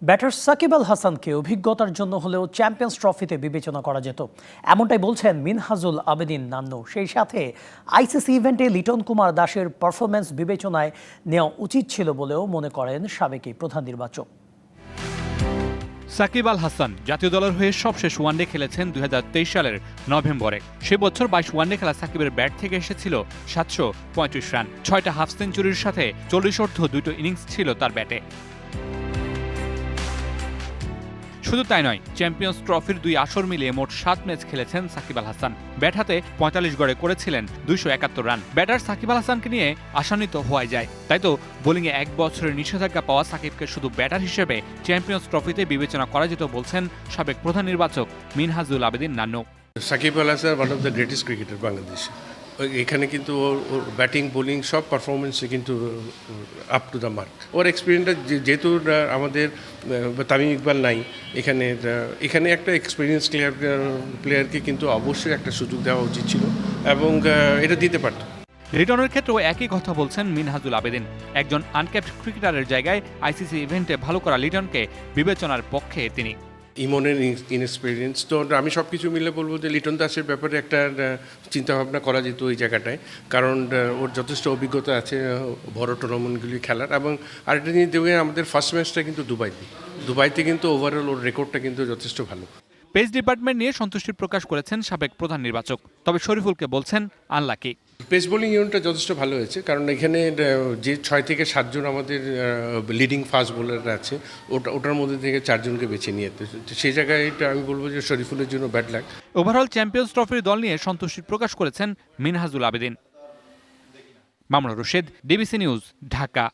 Batter Shakib Al হাসানকে অভিজ্ঞতার জন্য হলেও চ্যাম্পিয়ন্স ট্রফিতে বিবেচনা করা যেত, এমনটাই বলছেন মিনহাজুল আবেদিন নান্নু। সেই সাথে আইসিসি ইভেন্টে লিটন কুমার দাসের পারফরম্যান্স বিবেচনায় নেওয়া উচিত ছিল বলেও মনে করেন সাবেক এই প্রধান নির্বাচক। সাকিব আল হাসান জাতীয় দলের হয়ে সবশেষ ওয়ানডে খেলেছেন 2023 সালের নভেম্বরে। সে বছর 22 ওয়ানডে খেলা সাকিবের ব্যাট থেকে এসেছিল 735 রান, 6টা হাফ সেঞ্চুরির সাথে 40 2টো ইনিংস ছিল তার ব্যাটে। শুধু তাই নয়, চ্যাম্পিয়ন্স ট্রফির 2 আসর মিলিয়ে মোট 7 ম্যাচ খেলেছেন সাকিব আল হাসান। ব্যাট হাতে 45 গড়ে করেছিলেন 271 রান। ব্যাটার সাকিব আল হাসানকে নিয়ে আশান্বিত হওয়াই যায়। তাই তো বোলিংয়ে 1 বছরের নিষেধাজ্ঞা পাওয়া সাকিবকে শুধু ব্যাটার হিসেবে চ্যাম্পিয়ন্স ট্রফিতে বিবেচনা করা যেত বলছেন সাবেক প্রধান নির্বাচক Minhajul Abedin Nannu. Shakib Al Hasan one of the greatest cricketer Bangladesh. এখানে কিন্তু ওর ব্যাটিং বোলিং সব পারফরমেন্সে কিন্তু আপ টু দ্য মার্ক। ওর এক্সপিরিয়েন্সটা যেহেতু আমাদের তামিম ইকবাল নাই, এখানে একটা এক্সপিরিয়েন্স প্লেয়ারকে কিন্তু অবশ্যই একটা সুযোগ দেওয়া উচিত ছিল এবং এটা দিতে পারত। লিটনের ক্ষেত্রেও একই কথা বলছেন মিনহাজুল আবেদিন। একজন আনক্যাপড ক্রিকেটারের জায়গায় আইসিসি ইভেন্টে ভালো করা লিটনকে বিবেচনার পক্ষে তিনি। ইমনের ইনএক্সপিরিয়েন্স তো আমি সব কিছু মিলে বলবো যে লিটন দাসের ব্যাপারে একটা চিন্তাভাবনা করা যেত ওই জায়গাটায়, কারণ ওর যথেষ্ট অভিজ্ঞতা আছে বড় টুর্নামেন্টগুলি খেলার। এবং আরেকটা জিনিস দেখবেন, আমাদের ফার্স্ট ম্যাচটা কিন্তু দুবাইতে কিন্তু ওভারঅল ওর রেকর্ডটা কিন্তু যথেষ্ট ভালো। পেস ডিপার্টমেন্ট নিয়ে সন্তুষ্টি প্রকাশ করেছেন সাবেক প্রধান নির্বাচক, তবে শরীফুলকে বলছেন আনলাকি। পেস বোলিং ইউনিটটা যথেষ্ট ভালো হয়েছে, কারণ এখানে যে 6 থেকে 7 জন আমাদের লিডিং ফাস্ট বোলাররা আছে, ওটার মধ্যে থেকে 4 জনকে বেছে নিয়ে সেই জায়গায় আমি বলবো যে শরীফুলের জন্য ব্যাড লাক। ওভারঅল চ্যাম্পিয়ন্স ট্রফির দল নিয়ে সন্তুষ্টি প্রকাশ করেছেন মিনহাজুল আবেদিন। Mamunur Rashid, DBC news, Dhaka.